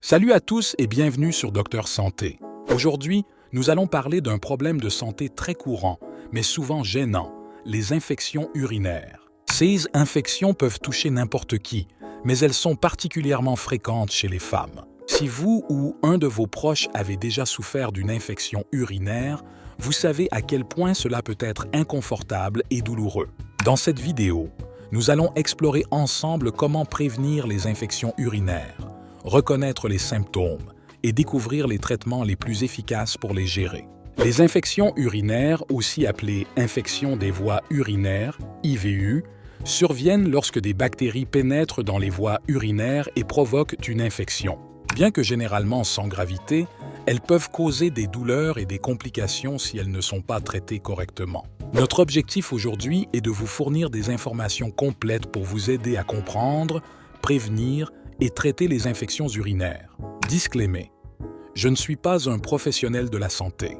Salut à tous et bienvenue sur Docteur Santé. Aujourd'hui, nous allons parler d'un problème de santé très courant, mais souvent gênant, les infections urinaires. Ces infections peuvent toucher n'importe qui, mais elles sont particulièrement fréquentes chez les femmes. Si vous ou un de vos proches avez déjà souffert d'une infection urinaire, vous savez à quel point cela peut être inconfortable et douloureux. Dans cette vidéo, nous allons explorer ensemble comment prévenir les infections urinaires, reconnaître les symptômes et découvrir les traitements les plus efficaces pour les gérer. Les infections urinaires, aussi appelées infections des voies urinaires, IVU, surviennent lorsque des bactéries pénètrent dans les voies urinaires et provoquent une infection. Bien que généralement sans gravité, elles peuvent causer des douleurs et des complications si elles ne sont pas traitées correctement. Notre objectif aujourd'hui est de vous fournir des informations complètes pour vous aider à comprendre, prévenir et traiter les infections urinaires. Disclaimer: je ne suis pas un professionnel de la santé.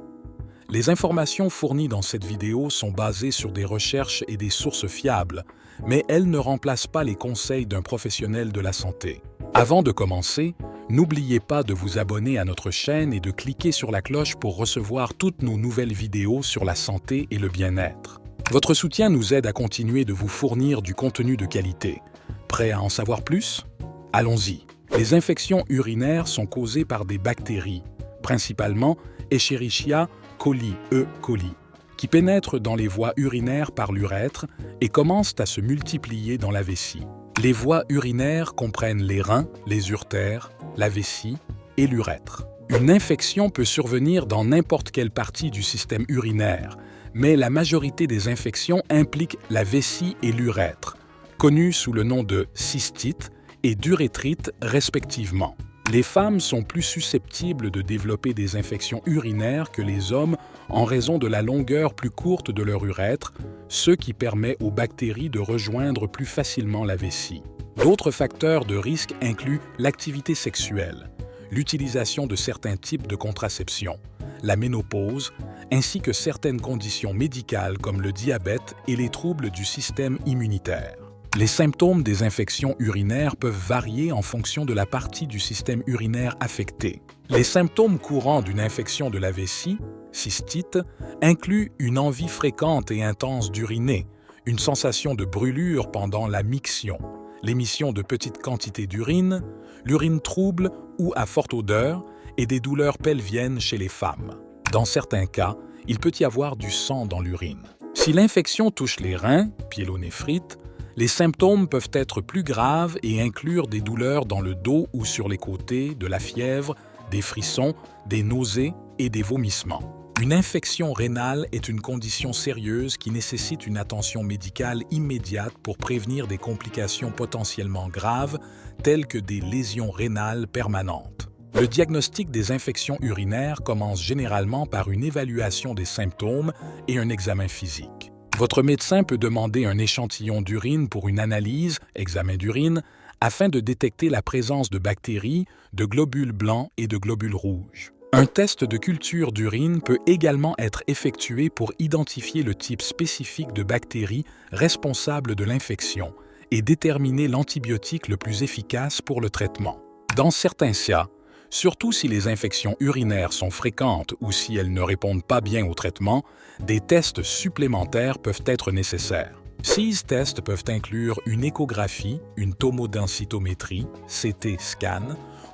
Les informations fournies dans cette vidéo sont basées sur des recherches et des sources fiables, mais elles ne remplacent pas les conseils d'un professionnel de la santé. Avant de commencer, n'oubliez pas de vous abonner à notre chaîne et de cliquer sur la cloche pour recevoir toutes nos nouvelles vidéos sur la santé et le bien-être. Votre soutien nous aide à continuer de vous fournir du contenu de qualité. Prêt à en savoir plus? Allons-y. Les infections urinaires sont causées par des bactéries, principalement Escherichia coli, E. coli, qui pénètrent dans les voies urinaires par l'urètre et commencent à se multiplier dans la vessie. Les voies urinaires comprennent les reins, les uretères, la vessie et l'urètre. Une infection peut survenir dans n'importe quelle partie du système urinaire, mais la majorité des infections impliquent la vessie et l'urètre, connus sous le nom de cystite et d'urétrite respectivement. Les femmes sont plus susceptibles de développer des infections urinaires que les hommes en raison de la longueur plus courte de leur urètre, ce qui permet aux bactéries de rejoindre plus facilement la vessie. D'autres facteurs de risque incluent l'activité sexuelle, l'utilisation de certains types de contraception, la ménopause, ainsi que certaines conditions médicales comme le diabète et les troubles du système immunitaire. Les symptômes des infections urinaires peuvent varier en fonction de la partie du système urinaire affectée. Les symptômes courants d'une infection de la vessie, cystite, incluent une envie fréquente et intense d'uriner, une sensation de brûlure pendant la miction, l'émission de petites quantités d'urine, l'urine trouble ou à forte odeur et des douleurs pelviennes chez les femmes. Dans certains cas, il peut y avoir du sang dans l'urine. Si l'infection touche les reins, pyélonéphrite, les symptômes peuvent être plus graves et inclure des douleurs dans le dos ou sur les côtés, de la fièvre, des frissons, des nausées et des vomissements. Une infection rénale est une condition sérieuse qui nécessite une attention médicale immédiate pour prévenir des complications potentiellement graves telles que des lésions rénales permanentes. Le diagnostic des infections urinaires commence généralement par une évaluation des symptômes et un examen physique. Votre médecin peut demander un échantillon d'urine pour une analyse, examen d'urine, afin de détecter la présence de bactéries, de globules blancs et de globules rouges. Un test de culture d'urine peut également être effectué pour identifier le type spécifique de bactéries responsables de l'infection et déterminer l'antibiotique le plus efficace pour le traitement. Dans certains cas, surtout si les infections urinaires sont fréquentes ou si elles ne répondent pas bien au traitement, des tests supplémentaires peuvent être nécessaires. Ces tests peuvent inclure une échographie, une tomodensitométrie, CT scan,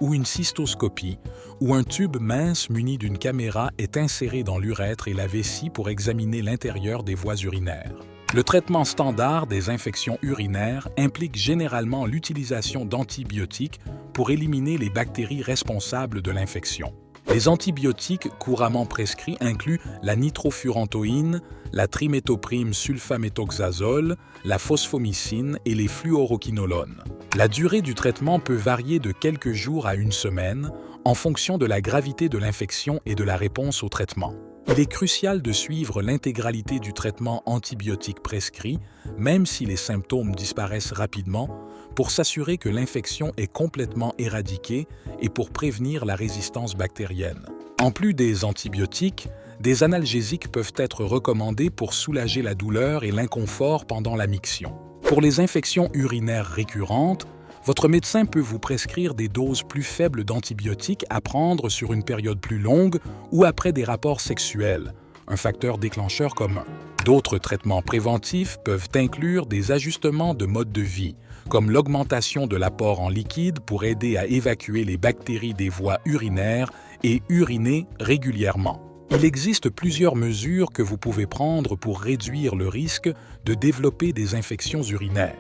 ou une cystoscopie, où un tube mince muni d'une caméra est inséré dans l'urètre et la vessie pour examiner l'intérieur des voies urinaires. Le traitement standard des infections urinaires implique généralement l'utilisation d'antibiotiques pour éliminer les bactéries responsables de l'infection. Les antibiotiques couramment prescrits incluent la nitrofurantoïne, la triméthoprim sulfaméthoxazole, la phosphomycine et les fluoroquinolones. La durée du traitement peut varier de quelques jours à une semaine en fonction de la gravité de l'infection et de la réponse au traitement. Il est crucial de suivre l'intégralité du traitement antibiotique prescrit, même si les symptômes disparaissent rapidement, pour s'assurer que l'infection est complètement éradiquée et pour prévenir la résistance bactérienne. En plus des antibiotiques, des analgésiques peuvent être recommandés pour soulager la douleur et l'inconfort pendant la miction. Pour les infections urinaires récurrentes, votre médecin peut vous prescrire des doses plus faibles d'antibiotiques à prendre sur une période plus longue ou après des rapports sexuels, un facteur déclencheur commun. D'autres traitements préventifs peuvent inclure des ajustements de mode de vie, comme l'augmentation de l'apport en liquide pour aider à évacuer les bactéries des voies urinaires et uriner régulièrement. Il existe plusieurs mesures que vous pouvez prendre pour réduire le risque de développer des infections urinaires.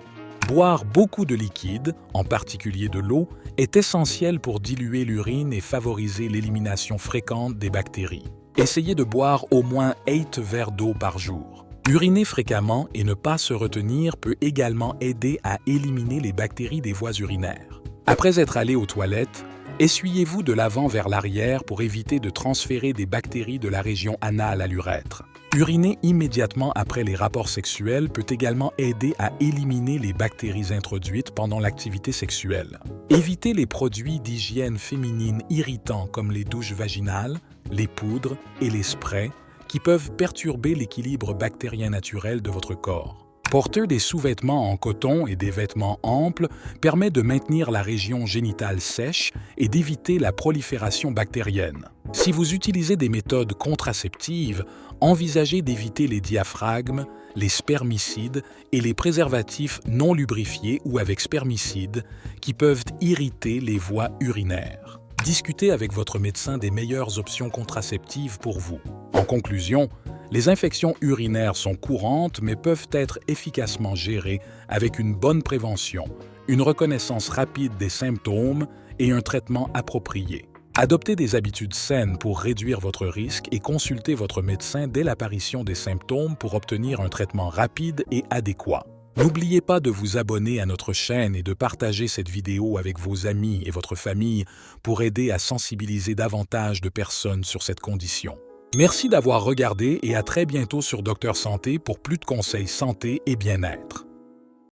Boire beaucoup de liquide, en particulier de l'eau, est essentiel pour diluer l'urine et favoriser l'élimination fréquente des bactéries. Essayez de boire au moins 8 verres d'eau par jour. Uriner fréquemment et ne pas se retenir peut également aider à éliminer les bactéries des voies urinaires. Après être allé aux toilettes, essuyez-vous de l'avant vers l'arrière pour éviter de transférer des bactéries de la région anale à l'urètre. Uriner immédiatement après les rapports sexuels peut également aider à éliminer les bactéries introduites pendant l'activité sexuelle. Évitez les produits d'hygiène féminine irritants comme les douches vaginales, les poudres et les sprays qui peuvent perturber l'équilibre bactérien naturel de votre corps. Porter des sous-vêtements en coton et des vêtements amples permet de maintenir la région génitale sèche et d'éviter la prolifération bactérienne. Si vous utilisez des méthodes contraceptives, envisagez d'éviter les diaphragmes, les spermicides et les préservatifs non lubrifiés ou avec spermicides qui peuvent irriter les voies urinaires. Discutez avec votre médecin des meilleures options contraceptives pour vous. En conclusion, les infections urinaires sont courantes mais peuvent être efficacement gérées avec une bonne prévention, une reconnaissance rapide des symptômes et un traitement approprié. Adoptez des habitudes saines pour réduire votre risque et consultez votre médecin dès l'apparition des symptômes pour obtenir un traitement rapide et adéquat. N'oubliez pas de vous abonner à notre chaîne et de partager cette vidéo avec vos amis et votre famille pour aider à sensibiliser davantage de personnes sur cette condition. Merci d'avoir regardé et à très bientôt sur Docteur Santé pour plus de conseils santé et bien-être.